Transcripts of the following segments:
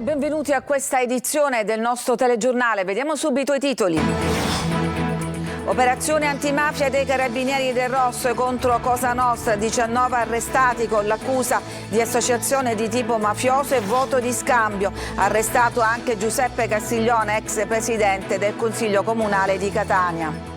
benvenuti a questa edizione del nostro telegiornale. Vediamo subito i titoli. Operazione antimafia dei Carabinieri del Rosso contro Cosa Nostra, 19 arrestati con l'accusa di associazione di tipo mafioso e voto di scambio. Arrestato anche Giuseppe Castiglione, ex presidente del Consiglio Comunale di Catania.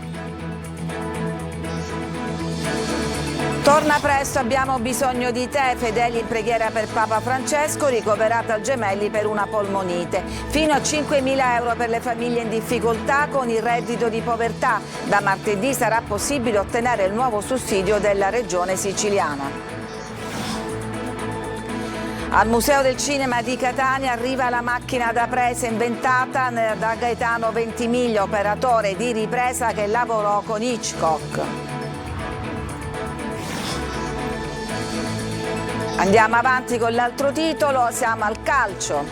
Torna presto, abbiamo bisogno di te. Fedeli in preghiera per Papa Francesco, ricoverato al Gemelli per una polmonite. Fino a 5.000 euro per le famiglie in difficoltà con il reddito di povertà. Da martedì sarà possibile ottenere il nuovo sussidio della regione siciliana. Al Museo del Cinema di Catania arriva la macchina da presa inventata da Gaetano Ventimiglia, operatore di ripresa che lavorò con Hitchcock. Andiamo avanti con l'altro titolo, siamo al calcio.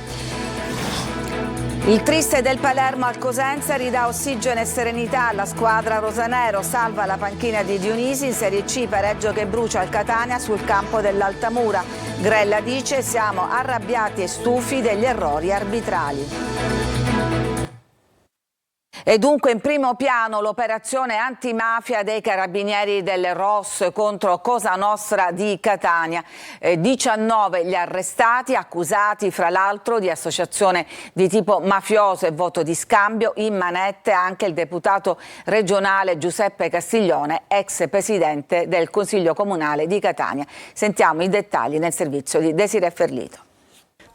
Il triste del Palermo al Cosenza ridà ossigeno e serenità alla squadra rosanero, salva la panchina di Dionisi in Serie C, pareggio che brucia il Catania sul campo dell'Altamura. Grella dice: siamo arrabbiati e stufi degli errori arbitrali. E dunque in primo piano l'operazione antimafia dei Carabinieri del ROS contro Cosa Nostra di Catania. 19 gli arrestati, accusati fra l'altro di associazione di tipo mafioso e voto di scambio. In manette anche il deputato regionale Giuseppe Castiglione, ex presidente del Consiglio Comunale di Catania. Sentiamo i dettagli nel servizio di Desiree Ferlito.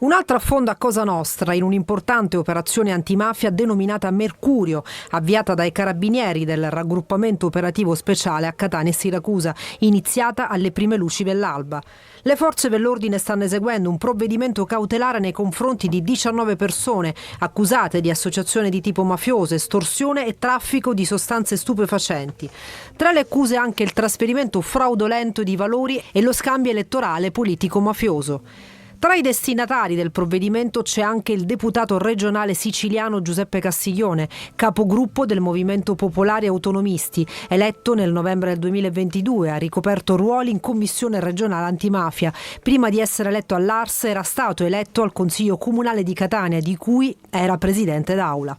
Un'altra affonda a Cosa Nostra in un'importante operazione antimafia denominata Mercurio, avviata dai Carabinieri del raggruppamento operativo speciale a Catania e Siracusa, iniziata alle prime luci dell'alba. Le forze dell'ordine stanno eseguendo un provvedimento cautelare nei confronti di 19 persone accusate di associazione di tipo mafioso, estorsione e traffico di sostanze stupefacenti. Tra le accuse anche il trasferimento fraudolento di valori e lo scambio elettorale politico-mafioso. Tra i destinatari del provvedimento c'è anche il deputato regionale siciliano Giuseppe Castiglione, capogruppo del Movimento Popolare Autonomisti, eletto nel novembre del 2022, ha ricoperto ruoli in Commissione regionale antimafia. Prima di essere eletto all'Ars era stato eletto al Consiglio Comunale di Catania, di cui era presidente d'aula.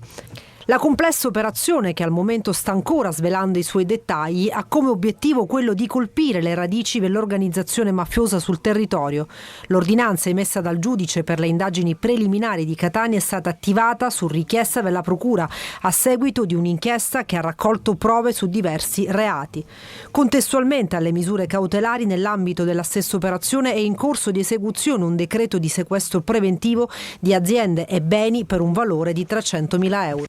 La complessa operazione, che al momento sta ancora svelando i suoi dettagli, ha come obiettivo quello di colpire le radici dell'organizzazione mafiosa sul territorio. L'ordinanza emessa dal giudice per le indagini preliminari di Catania è stata attivata su richiesta della Procura a seguito di un'inchiesta che ha raccolto prove su diversi reati. Contestualmente alle misure cautelari, nell'ambito della stessa operazione è in corso di esecuzione un decreto di sequestro preventivo di aziende e beni per un valore di 300.000 euro.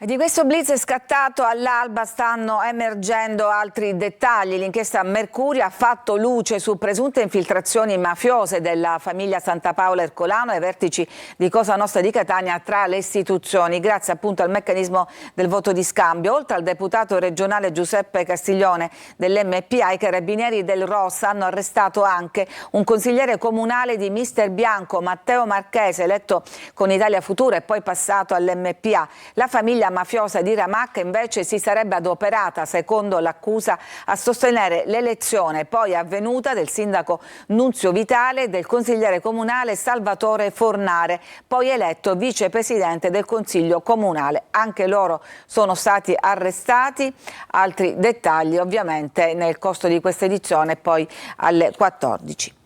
E di questo blitz scattato all'alba stanno emergendo altri dettagli. L'inchiesta Mercurio ha fatto luce su presunte infiltrazioni mafiose della famiglia Santapaola Ercolano ai vertici di Cosa Nostra di Catania tra le istituzioni, grazie appunto al meccanismo del voto di scambio. Oltre al deputato regionale Giuseppe Castiglione dell'MPA, i Carabinieri del ROS hanno arrestato anche un consigliere comunale di Mister Bianco, Matteo Marchese, eletto con Italia Futura e poi passato all'MPA. La famiglia mafiosa di Ramacca invece si sarebbe adoperata, secondo l'accusa, a sostenere l'elezione poi avvenuta del sindaco Nunzio Vitale e del consigliere comunale Salvatore Fornare, poi eletto vicepresidente del Consiglio Comunale. Anche loro sono stati arrestati. Altri dettagli ovviamente nel corso di questa edizione, poi alle 14.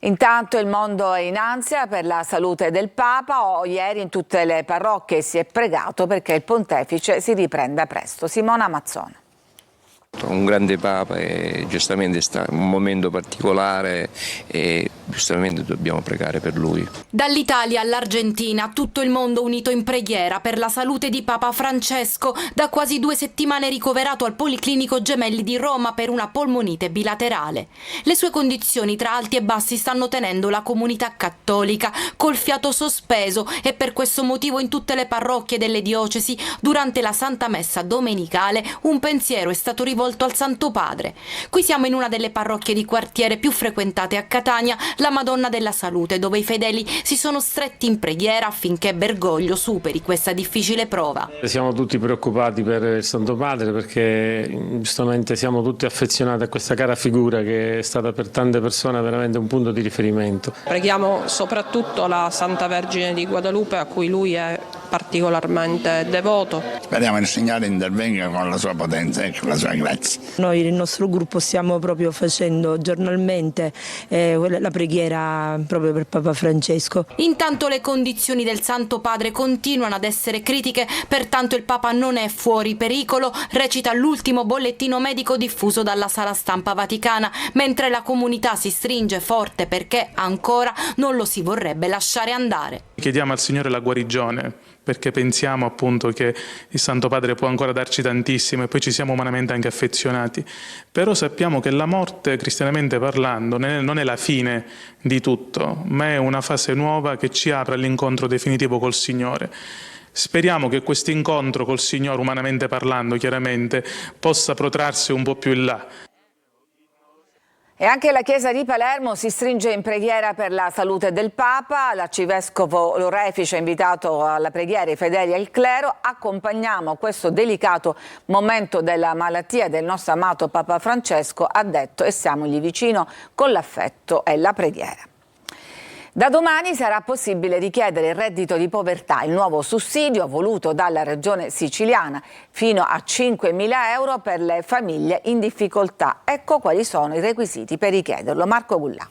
Intanto il mondo è in ansia per la salute del Papa. Ieri in tutte le parrocchie si è pregato perché il pontefice si riprenda presto. Simona Mazzone. Un grande Papa e giustamente sta in un momento particolare e giustamente dobbiamo pregare per lui. Dall'Italia all'Argentina, tutto il mondo unito in preghiera per la salute di Papa Francesco, da quasi 2 settimane ricoverato al Policlinico Gemelli di Roma per una polmonite bilaterale. Le sue condizioni tra alti e bassi stanno tenendo la comunità cattolica col fiato sospeso e per questo motivo in tutte le parrocchie delle diocesi durante la Santa Messa domenicale un pensiero è stato rivolto rivolto al Santo Padre. Qui siamo in una delle parrocchie di quartiere più frequentate a Catania, la Madonna della Salute, dove i fedeli si sono stretti in preghiera affinché Bergoglio superi questa difficile prova. Siamo tutti preoccupati per il Santo Padre, perché giustamente siamo tutti affezionati a questa cara figura che è stata per tante persone veramente un punto di riferimento. Preghiamo soprattutto la Santa Vergine di Guadalupe, a cui lui è particolarmente devoto. Speriamo che il Signore intervenga con la sua potenza e con la sua grazia. Noi nel nostro gruppo stiamo proprio facendo giornalmente la preghiera proprio per Papa Francesco. Intanto le condizioni del Santo Padre continuano ad essere critiche, pertanto il Papa non è fuori pericolo, recita l'ultimo bollettino medico diffuso dalla Sala Stampa Vaticana, mentre la comunità si stringe forte perché ancora non lo si vorrebbe lasciare andare. Chiediamo al Signore la guarigione, perché pensiamo appunto che il Santo Padre può ancora darci tantissimo e poi ci siamo umanamente anche affezionati, però sappiamo che la morte, cristianamente parlando, non è la fine di tutto, ma è una fase nuova che ci apre all'incontro definitivo col Signore. Speriamo che questo incontro col Signore, umanamente parlando chiaramente, possa protrarsi un po' più in là. E anche la Chiesa di Palermo si stringe in preghiera per la salute del Papa. L'arcivescovo Lorefice ha invitato alla preghiera i fedeli e il clero. Accompagniamo questo delicato momento della malattia del nostro amato Papa Francesco, ha detto, e siamogli vicino con l'affetto e la preghiera. Da domani sarà possibile richiedere il reddito di povertà, il nuovo sussidio voluto dalla Regione siciliana, fino a 5.000 euro per le famiglie in difficoltà. Ecco quali sono i requisiti per richiederlo. Marco Gullà.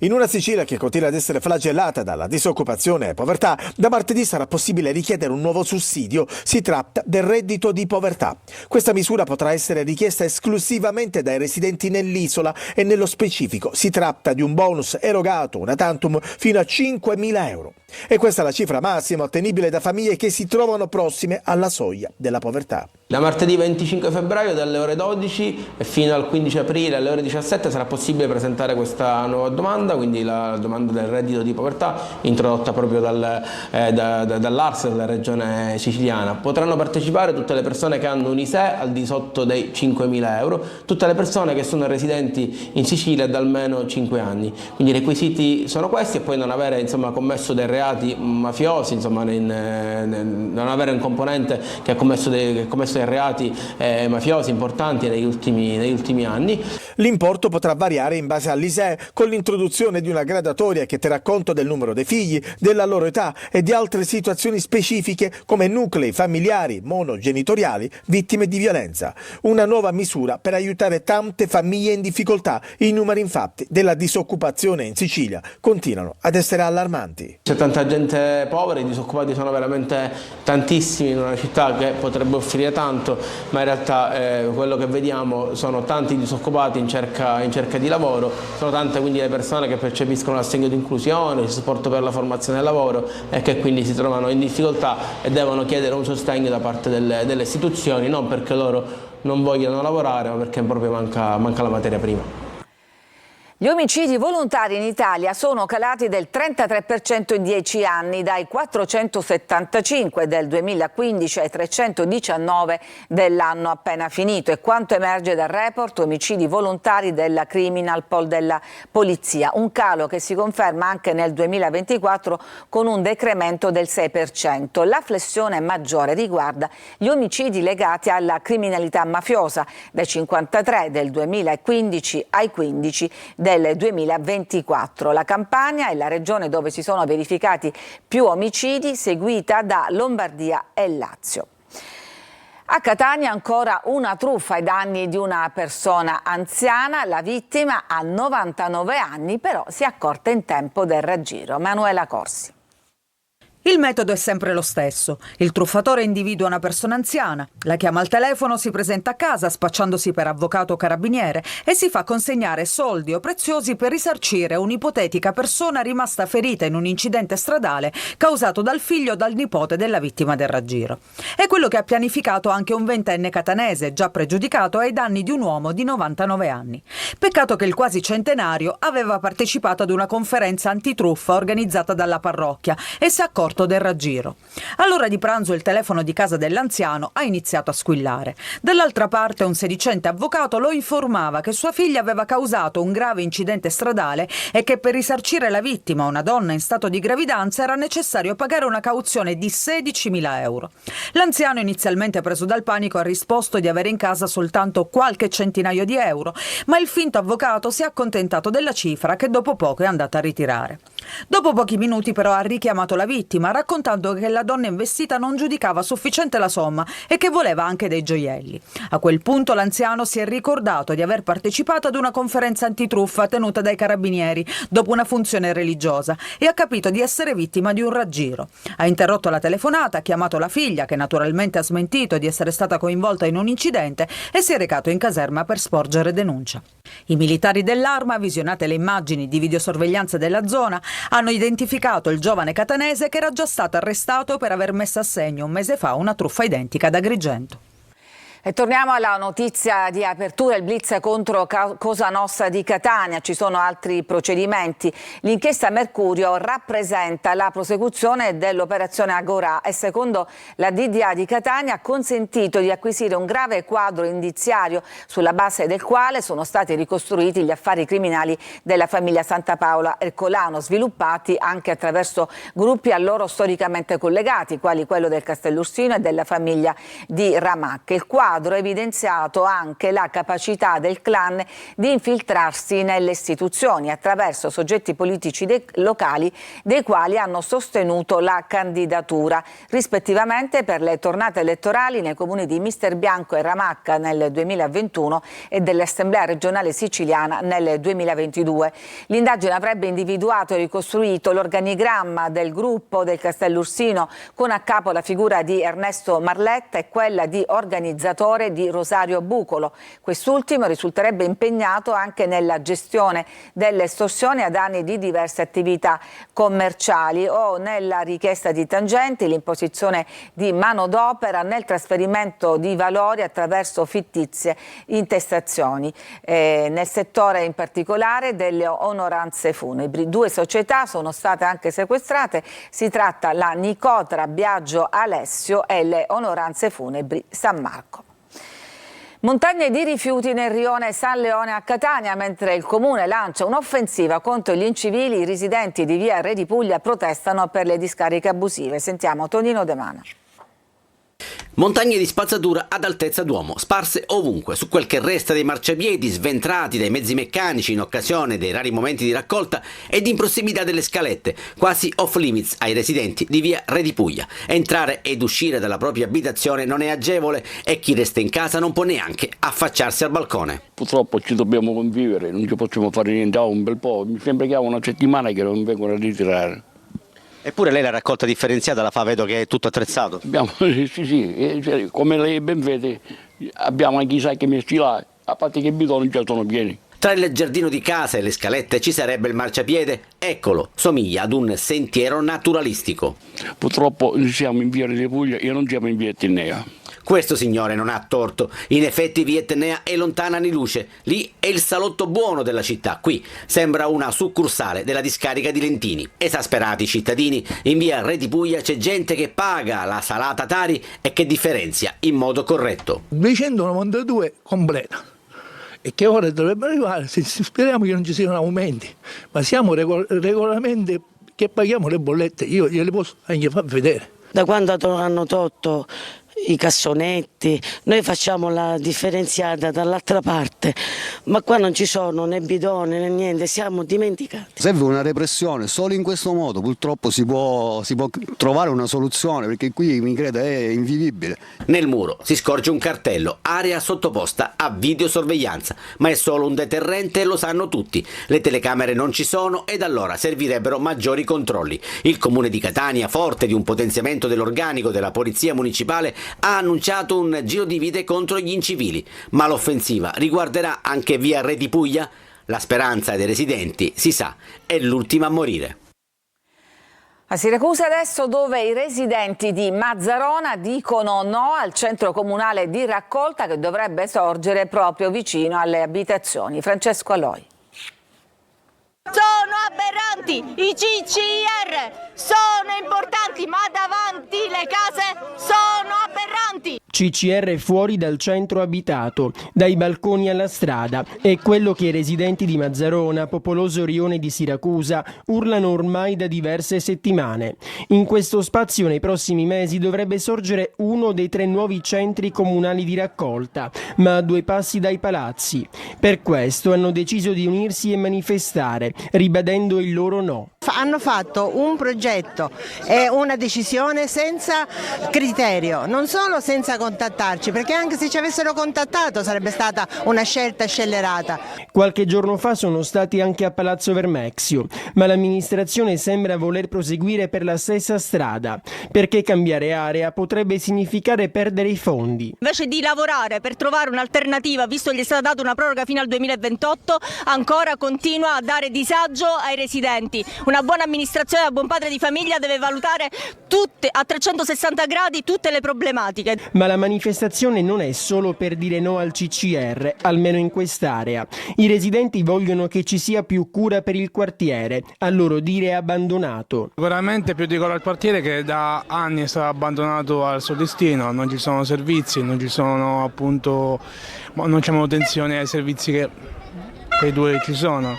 In una Sicilia che continua ad essere flagellata dalla disoccupazione e povertà, da martedì sarà possibile richiedere un nuovo sussidio. Si tratta del reddito di povertà. Questa misura potrà essere richiesta esclusivamente dai residenti nell'isola e nello specifico si tratta di un bonus erogato una tantum fino a 5.000 euro. E questa è la cifra massima ottenibile da famiglie che si trovano prossime alla soglia della povertà. Da martedì 25 febbraio dalle ore 12 e fino al 15 aprile alle ore 17 sarà possibile presentare questa nuova domanda, quindi la domanda del reddito di povertà introdotta proprio dall'ARS della regione siciliana. Potranno partecipare tutte le persone che hanno un ISEE al di sotto dei 5.000 euro, tutte le persone che sono residenti in Sicilia da almeno 5 anni. Quindi i requisiti sono questi e poi non avere commesso dei reati mafiosi, non avere un componente che ha commesso dei reati mafiosi importanti negli ultimi anni. L'importo potrà variare in base all'ISEE con l'introduzione di una gradatoria che terrà conto del numero dei figli, della loro età e di altre situazioni specifiche come nuclei familiari monogenitoriali vittime di violenza. Una nuova misura per aiutare tante famiglie in difficoltà. I numeri infatti della disoccupazione in Sicilia continuano ad essere allarmanti. C'è tanta gente povera, i disoccupati sono veramente tantissimi in una città che potrebbe offrire tanto, ma in realtà quello che vediamo sono tanti disoccupati in cerca di lavoro, sono tante quindi le persone che percepiscono l'assegno di inclusione, il supporto per la formazione e il lavoro e che quindi si trovano in difficoltà e devono chiedere un sostegno da parte delle istituzioni, non perché loro non vogliono lavorare, ma perché proprio manca la materia prima. Gli omicidi volontari in Italia sono calati del 33% in 10 anni, dai 475 del 2015 ai 319 dell'anno appena finito. E quanto emerge dal report omicidi volontari della Criminal Poll della Polizia, un calo che si conferma anche nel 2024 con un decremento del 6%. La flessione maggiore riguarda gli omicidi legati alla criminalità mafiosa, dai 53 del 2015 ai 15 del 2024. La Campania è la regione dove si sono verificati più omicidi, seguita da Lombardia e Lazio. A Catania ancora una truffa ai danni di una persona anziana. La vittima ha 99 anni, però si è accorta in tempo del raggiro. Manuela Corsi. Il metodo è sempre lo stesso. Il truffatore individua una persona anziana, la chiama al telefono, si presenta a casa spacciandosi per avvocato o carabiniere e si fa consegnare soldi o preziosi per risarcire un'ipotetica persona rimasta ferita in un incidente stradale causato dal figlio o dal nipote della vittima del raggiro. È quello che ha pianificato anche un 20enne catanese, già pregiudicato ai danni di un uomo di 99 anni. Peccato che il quasi centenario aveva partecipato ad una conferenza antitruffa organizzata dalla parrocchia e si è accorto all'aeroporto del raggiro. All'ora di pranzo il telefono di casa dell'anziano ha iniziato a squillare. Dall'altra parte un sedicente avvocato lo informava che sua figlia aveva causato un grave incidente stradale e che per risarcire la vittima, una donna in stato di gravidanza, era necessario pagare una cauzione di 16.000 euro. L'anziano, inizialmente preso dal panico, ha risposto di avere in casa soltanto qualche centinaio di euro, ma il finto avvocato si è accontentato della cifra che dopo poco è andata a ritirare. Dopo pochi minuti però ha richiamato la vittima, raccontando che la donna investita non giudicava sufficiente la somma e che voleva anche dei gioielli. A quel punto l'anziano si è ricordato di aver partecipato ad una conferenza antitruffa tenuta dai carabinieri dopo una funzione religiosa e ha capito di essere vittima di un raggiro. Ha interrotto la telefonata, ha chiamato la figlia, che naturalmente ha smentito di essere stata coinvolta in un incidente, e si è recato in caserma per sporgere denuncia. I militari dell'Arma, visionate le immagini di videosorveglianza della zona, hanno identificato il giovane catanese che era già stato arrestato per aver messo a segno un mese fa una truffa identica ad Agrigento. E torniamo alla notizia di apertura, il blitz contro Cosa Nostra di Catania. Ci sono altri procedimenti. L'inchiesta Mercurio rappresenta la prosecuzione dell'operazione Agorà e secondo la DDA di Catania ha consentito di acquisire un grave quadro indiziario sulla base del quale sono stati ricostruiti gli affari criminali della famiglia Santapaola Ercolano, sviluppati anche attraverso gruppi a loro storicamente collegati, quali quello del Castellursino e della famiglia di Ramacca. Il quadro ha evidenziato anche la capacità del clan di infiltrarsi nelle istituzioni attraverso soggetti politici locali dei quali hanno sostenuto la candidatura, rispettivamente per le tornate elettorali nei comuni di Misterbianco e Ramacca nel 2021 e dell'Assemblea regionale siciliana nel 2022. L'indagine avrebbe individuato e ricostruito l'organigramma del gruppo del Castellursino con a capo la figura di Ernesto Marletta e quella di organizzatore di Rosario Bucolo. Quest'ultimo risulterebbe impegnato anche nella gestione delle estorsioni a danni di diverse attività commerciali o nella richiesta di tangenti, l'imposizione di manodopera, nel trasferimento di valori attraverso fittizie intestazioni, nel settore in particolare delle onoranze funebri. 2 società sono state anche sequestrate, si tratta la Nicotra Biagio Alessio e le onoranze funebri San Marco. Montagne di rifiuti nel rione San Leone a Catania, mentre il comune lancia un'offensiva contro gli incivili, i residenti di via Re di Puglia protestano per le discariche abusive. Sentiamo Tonino De Mana. Montagne di spazzatura ad altezza d'uomo, sparse ovunque, su quel che resta dei marciapiedi sventrati dai mezzi meccanici in occasione dei rari momenti di raccolta ed in prossimità delle scalette, quasi off limits ai residenti di via Re di Puglia. Entrare ed uscire dalla propria abitazione non è agevole e chi resta in casa non può neanche affacciarsi al balcone. Purtroppo ci dobbiamo convivere, non ci possiamo fare niente, un bel po', mi sembra che ha una settimana che non vengono a ritirare. Eppure lei la raccolta differenziata la fa, vedo che è tutto attrezzato. Sì, come lei ben vede abbiamo anche i sacchi messi là, a parte che i bidoni già sono pieni. Tra il giardino di casa e le scalette ci sarebbe il marciapiede, eccolo, somiglia ad un sentiero naturalistico. Purtroppo siamo in via Re di Puglia e non siamo in via Etnea. Questo signore non ha torto, in effetti via Etnea è lontana anni luce, lì è il salotto buono della città, qui sembra una succursale della discarica di Lentini. Esasperati i cittadini, in via Re di Puglia c'è gente che paga la salata Tari e che differenzia in modo corretto. 292 completa. E che ora dovrebbe arrivare, speriamo che non ci siano aumenti, ma siamo regolarmente che paghiamo le bollette, io gliele posso anche far vedere. Da quando hanno tolto i cassonetti, noi facciamo la differenziata dall'altra parte, ma qua non ci sono né bidoni né niente, siamo dimenticati. Serve una repressione, solo in questo modo purtroppo si può trovare una soluzione, perché qui mi credo è invivibile. Nel muro si scorge un cartello, area sottoposta a videosorveglianza, ma è solo un deterrente e lo sanno tutti. Le telecamere non ci sono ed allora servirebbero maggiori controlli. Il comune di Catania, forte di un potenziamento dell'organico della polizia municipale, ha annunciato un giro di vite contro gli incivili, ma l'offensiva riguarderà anche via Re di Puglia? La speranza dei residenti, si sa, è l'ultima a morire. A Siracusa adesso, dove i residenti di Mazzarona dicono no al centro comunale di raccolta che dovrebbe sorgere proprio vicino alle abitazioni. Francesco Aloi. Sono aberranti, i CCR sono importanti, ma davanti le case sono aberranti. CCR fuori dal centro abitato, dai balconi alla strada, è quello che i residenti di Mazzarona, popoloso rione di Siracusa, urlano ormai da diverse settimane. In questo spazio nei prossimi mesi dovrebbe sorgere uno dei 3 nuovi centri comunali di raccolta, ma a 2 passi dai palazzi. Per questo hanno deciso di unirsi e manifestare, ribadendo il loro no. Hanno fatto un progetto e una decisione senza criterio, non solo senza contattarci, perché anche se ci avessero contattato sarebbe stata una scelta scellerata. Qualche giorno fa sono stati anche a Palazzo Vermexio, ma l'amministrazione sembra voler proseguire per la stessa strada, perché cambiare area potrebbe significare perdere i fondi. Invece di lavorare per trovare un'alternativa, visto che gli è stata data una proroga fino al 2028, ancora continua a dare disagio ai residenti. Una buona amministrazione, da buon padre di famiglia, deve valutare tutte a 360 gradi tutte le problematiche. Ma la manifestazione non è solo per dire no al CCR, almeno in quest'area. I residenti vogliono che ci sia più cura per il quartiere, a loro dire abbandonato. Sicuramente più di quello al quartiere, che da anni è stato abbandonato al suo destino, non ci sono servizi, non ci sono appunto, non c'è manutenzione ai servizi che i 2 ci sono.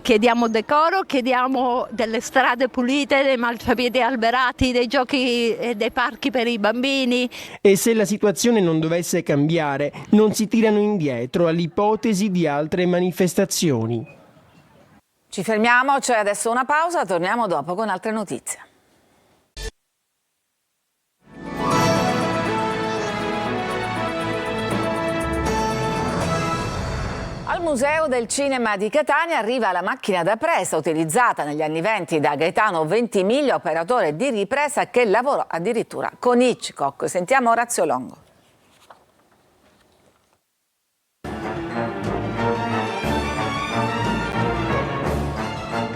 Chiediamo decoro, chiediamo delle strade pulite, dei marciapiedi alberati, dei giochi e dei parchi per i bambini. E se la situazione non dovesse cambiare, non si tirano indietro all'ipotesi di altre manifestazioni. Ci fermiamo, c'è adesso una pausa, torniamo dopo con altre notizie. Al Museo del Cinema di Catania arriva la macchina da presa utilizzata negli anni '20 da Gaetano Ventimiglia, operatore di ripresa che lavorò addirittura con Hitchcock. Sentiamo Orazio Longo.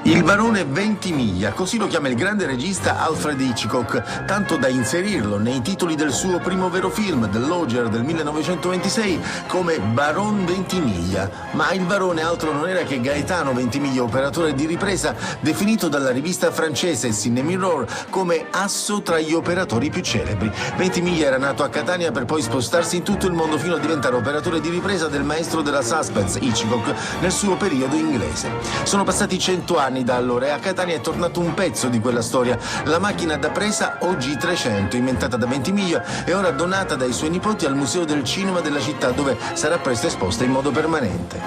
Il barone Ventimiglia, così lo chiama il grande regista Alfred Hitchcock, tanto da inserirlo nei titoli del suo primo vero film, The Lodger del 1926, come Baron Ventimiglia. Ma il barone altro non era che Gaetano Ventimiglia, operatore di ripresa, definito dalla rivista francese Ciné Mirror come asso tra gli operatori più celebri. Ventimiglia era nato a Catania per poi spostarsi in tutto il mondo fino a diventare operatore di ripresa del maestro della suspense Hitchcock nel suo periodo inglese. Sono passati 100 anni da allora e a Catania è tornato un pezzo di quella storia, la macchina da presa OG300, inventata da Ventimiglia e ora donata dai suoi nipoti al Museo del Cinema della città, dove sarà presto esposta in modo permanente.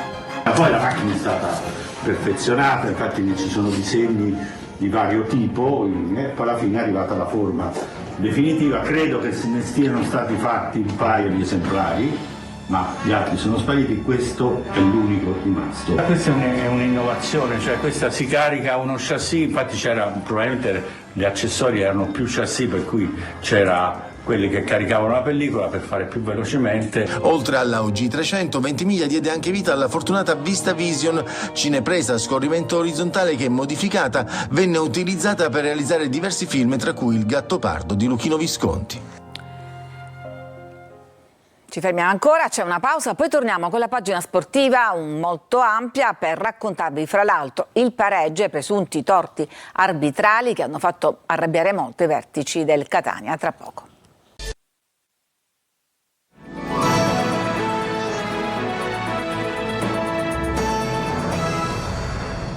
Poi la macchina è stata perfezionata, infatti ci sono disegni di vario tipo e poi alla fine è arrivata la forma definitiva. Credo che se ne stiano stati fatti un paio di esemplari, ma gli altri sono spariti, questo è l'unico rimasto. Questa è un'innovazione, cioè questa si carica uno chassis, infatti c'era probabilmente gli accessori erano più chassis, per cui c'era quelli che caricavano la pellicola per fare più velocemente. Oltre alla OG300, Ventimiglia diede anche vita alla fortunata VistaVision, cinepresa a scorrimento orizzontale che, modificata, venne utilizzata per realizzare diversi film, tra cui Il Gattopardo di Luchino Visconti. Ci fermiamo ancora, c'è una pausa, poi torniamo con la pagina sportiva molto ampia per raccontarvi fra l'altro il pareggio e i presunti torti arbitrali che hanno fatto arrabbiare molto i vertici del Catania. Tra poco.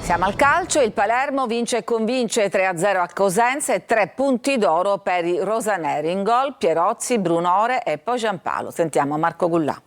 Siamo al calcio, il Palermo vince e convince 3-0 a Cosenza e 3 punti d'oro per i rosaneri. In gol Pierozzi, Brunore e poi Giampaolo. Sentiamo Marco Gullà.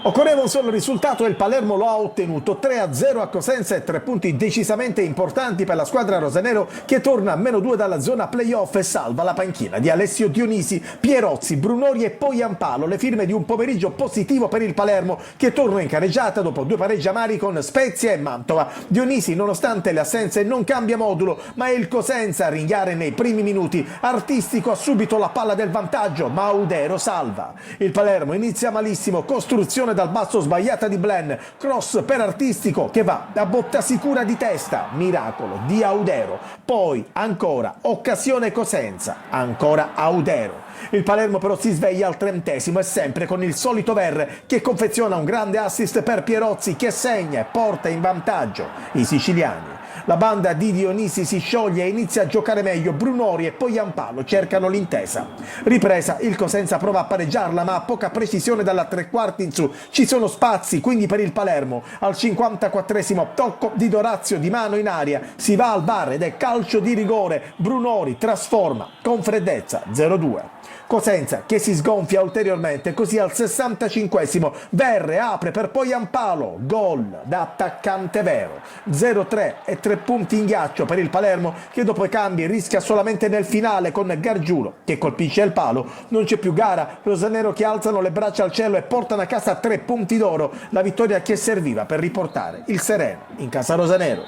Occorreva un solo risultato e il Palermo lo ha ottenuto, 3-0 a Cosenza e 3 punti decisamente importanti per la squadra rosanero che torna a -2 dalla zona playoff e salva la panchina di Alessio Dionisi, Pierozzi, Brunori e poi Giampaolo, le firme di un pomeriggio positivo per il Palermo che torna in careggiata dopo 2 pareggi amari con Spezia e Mantova. Dionisi, nonostante le assenze, non cambia modulo, ma è il Cosenza a ringhiare nei primi minuti. Artistico ha subito la palla del vantaggio, ma Audero salva. Il Palermo inizia malissimo, costruzione Deviazione dal basso sbagliata di Blen, cross per Artistico che va da botta sicura di testa, miracolo di Audero, poi ancora occasione Cosenza, ancora Audero. Il Palermo però si sveglia al 30° e sempre con il solito Verre che confeziona un grande assist per Pierozzi che segna e porta in vantaggio i siciliani. La banda di Dionisi si scioglie e inizia a giocare meglio. Brunori e Pogliampalo cercano l'intesa. Ripresa, il Cosenza prova a pareggiarla ma ha poca precisione dalla tre quarti in su. Ci sono spazi quindi per il Palermo. Al 54° tocco di Dorazio di mano in aria. Si va al VAR ed è calcio di rigore. Brunori trasforma con freddezza 0-2. Cosenza che si sgonfia ulteriormente, così al 65° Verre apre per Pogliampalo, gol da attaccante vero. 0-3 e 3 punti in ghiaccio per il Palermo che dopo i cambi rischia solamente nel finale con Gargiulo che colpisce il palo. Non c'è più gara, rosanero che alzano le braccia al cielo e portano a casa 3 punti d'oro, la vittoria che serviva per riportare il sereno in casa rosanero.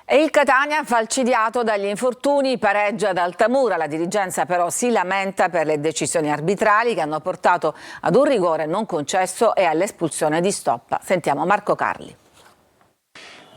E il Catania, falcidiato dagli infortuni, pareggia ad Altamura. La dirigenza però si lamenta per le decisioni arbitrali che hanno portato ad un rigore non concesso e all'espulsione di Stoppa. Sentiamo Marco Carli.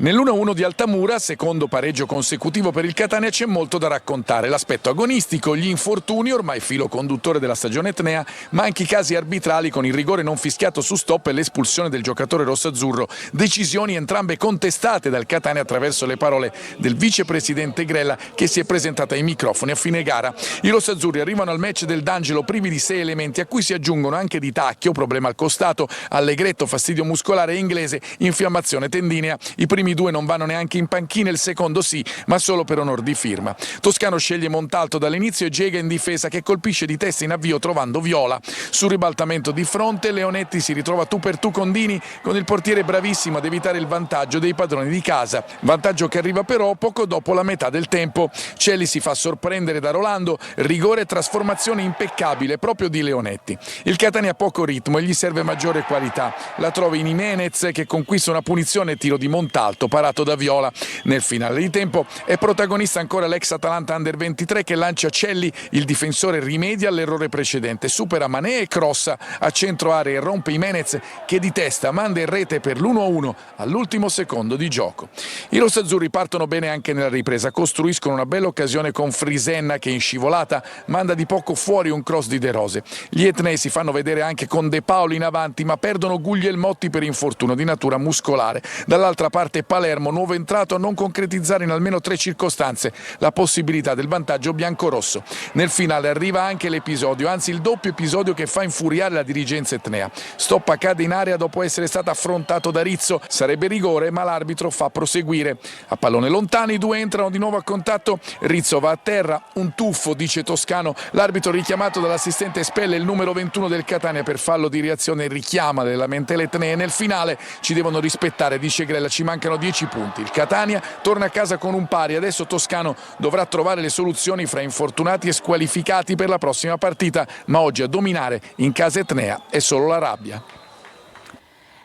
Nell'1-1 di Altamura, secondo pareggio consecutivo per il Catania, c'è molto da raccontare. L'aspetto agonistico, gli infortuni, ormai filo conduttore della stagione etnea, ma anche i casi arbitrali con il rigore non fischiato su Stoppa e l'espulsione del giocatore rossazzurro. Decisioni entrambe contestate dal Catania attraverso le parole del vicepresidente Grella che si è presentata ai microfoni a fine gara. I rossazzurri arrivano al match del D'Angelo privi di 6 elementi a cui si aggiungono anche Di Tacchio, problema al costato, Allegretto, fastidio muscolare e Inglese, infiammazione tendinea. I primi 2 non vanno neanche in panchina, il secondo sì, ma solo per onor di firma. Toscano sceglie Montalto dall'inizio e Gega in difesa che colpisce di testa in avvio trovando Viola. Sul ribaltamento di fronte Leonetti si ritrova tu per tu con Dini, con il portiere bravissimo ad evitare il vantaggio dei padroni di casa. Vantaggio che arriva però poco dopo la metà del tempo. Celli si fa sorprendere da Rolando, rigore e trasformazione impeccabile proprio di Leonetti. Il Catania ha poco ritmo e gli serve maggiore qualità. La trova in Jimenez che conquista una punizione e tiro di Montalto parato da Viola. Nel finale di tempo è protagonista ancora l'ex Atalanta Under 23 che lancia Celli, il difensore rimedia all'errore precedente, supera Mané e crossa a centro area e rompe Jimenez che di testa manda in rete per l'1-1 all'ultimo secondo di gioco. I rossazzurri partono bene anche nella ripresa, costruiscono una bella occasione con Frisenna che in scivolata manda di poco fuori un cross di De Rose. Gli etnei si fanno vedere anche con De Paoli in avanti ma perdono Guglielmotti per infortunio di natura muscolare. Dall'altra parte Palermo, nuovo entrato, a non concretizzare in almeno 3 circostanze la possibilità del vantaggio biancorosso. Nel finale arriva anche l'episodio, anzi il doppio episodio che fa infuriare la dirigenza etnea. Stoppa cade in area dopo essere stato affrontato da Rizzo, sarebbe rigore ma l'arbitro fa proseguire. A pallone lontano i due entrano di nuovo a contatto, Rizzo va a terra, un tuffo dice Toscano, l'arbitro richiamato dall'assistente espelle il numero 21 del Catania per fallo di reazione e richiama le lamentele etnee. Nel finale ci devono rispettare, dice Grella, ci mancano 10 punti. Il Catania torna a casa con un pari, adesso Toscano dovrà trovare le soluzioni fra infortunati e squalificati per la prossima partita, ma oggi a dominare in casa etnea è solo la rabbia.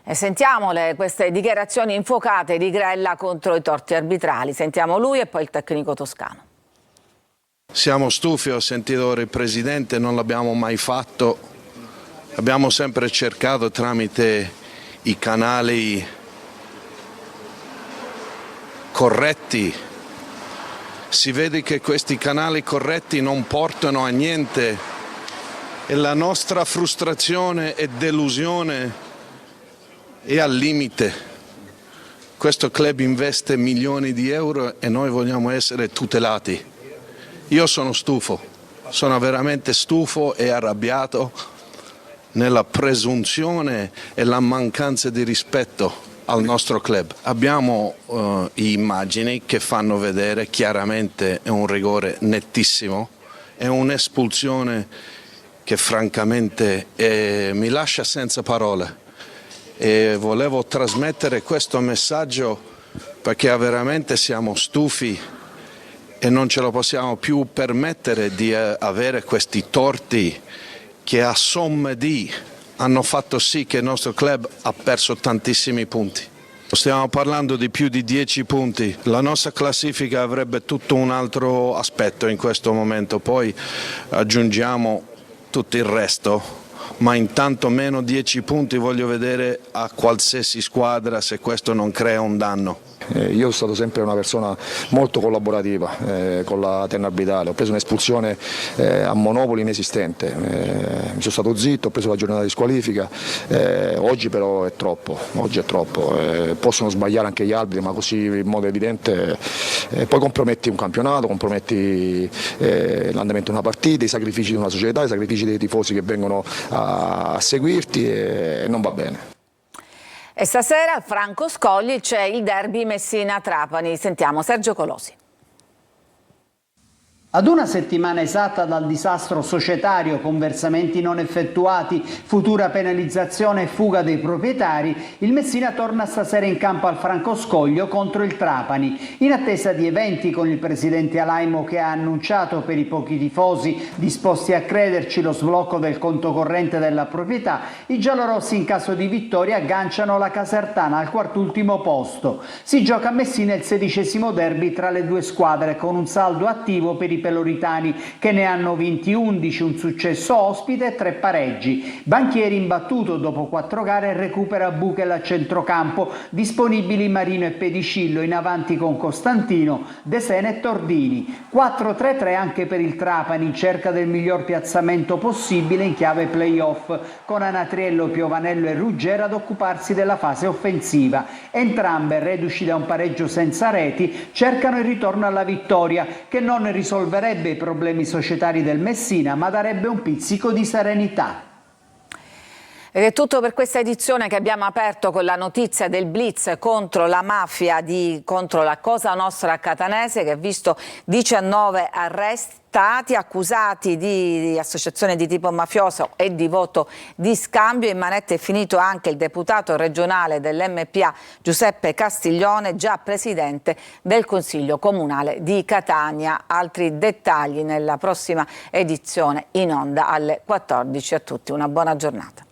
E sentiamo queste dichiarazioni infuocate di Grella contro i torti arbitrali. Sentiamo lui e poi il tecnico toscano. Siamo stufi, ho sentito il Presidente, non l'abbiamo mai fatto, abbiamo sempre cercato tramite i canali corretti. Si vede che questi canali corretti non portano a niente e la nostra frustrazione e delusione è al limite. Questo club investe milioni di euro e noi vogliamo essere tutelati. Io sono stufo, sono veramente stufo e arrabbiato nella presunzione e la mancanza di rispetto al nostro club. Abbiamo immagini che fanno vedere chiaramente è un rigore nettissimo, è un'espulsione che francamente mi lascia senza parole e volevo trasmettere questo messaggio perché veramente siamo stufi e non ce lo possiamo più permettere di avere questi torti che a somme di hanno fatto sì che il nostro club ha perso tantissimi punti. Stiamo parlando di più di 10 punti, la nostra classifica avrebbe tutto un altro aspetto in questo momento, poi aggiungiamo tutto il resto, ma intanto meno 10 punti voglio vedere a qualsiasi squadra se questo non crea un danno. Io sono stato sempre una persona molto collaborativa con la terna arbitrale, ho preso un'espulsione a Monopoli inesistente, mi sono stato zitto, ho preso la giornata di squalifica, oggi però è troppo, possono sbagliare anche gli arbitri, ma così in modo evidente poi comprometti un campionato, comprometti l'andamento di una partita, i sacrifici di una società, i sacrifici dei tifosi che vengono a seguirti e non va bene. E stasera al Franco Scogli c'è il derby Messina-Trapani. Sentiamo Sergio Colosi. Ad una settimana esatta dal disastro societario con versamenti non effettuati, futura penalizzazione e fuga dei proprietari, il Messina torna stasera in campo al Francoscoglio contro il Trapani. In attesa di eventi con il presidente Alaimo che ha annunciato per i pochi tifosi disposti a crederci lo sblocco del conto corrente della proprietà, i giallorossi in caso di vittoria agganciano la Casertana al quartultimo posto. Si gioca a Messina il 16° derby tra le due squadre con un saldo attivo per i peloritani che ne hanno vinti 11, un successo ospite e 3 pareggi. Banchieri imbattuto dopo 4 gare recupera Buchel a centrocampo, disponibili Marino e Pedicillo, in avanti con Costantino, De Sena e Tordini. 4-3-3 anche per il Trapani in cerca del miglior piazzamento possibile in chiave playoff, con Anatriello, Piovanello e Ruggero ad occuparsi della fase offensiva. Entrambe, reduci da un pareggio senza reti, cercano il ritorno alla vittoria che non risolverebbe i problemi societari del Messina, ma darebbe un pizzico di serenità. Ed è tutto per questa edizione che abbiamo aperto con la notizia del blitz contro la mafia, contro la Cosa Nostra catanese, che ha visto 19 arrestati accusati di associazione di tipo mafioso e di voto di scambio. In manette è finito anche il deputato regionale dell'MPA Giuseppe Castiglione, già presidente del Consiglio Comunale di Catania. Altri dettagli nella prossima edizione in onda alle 14. A tutti una buona giornata.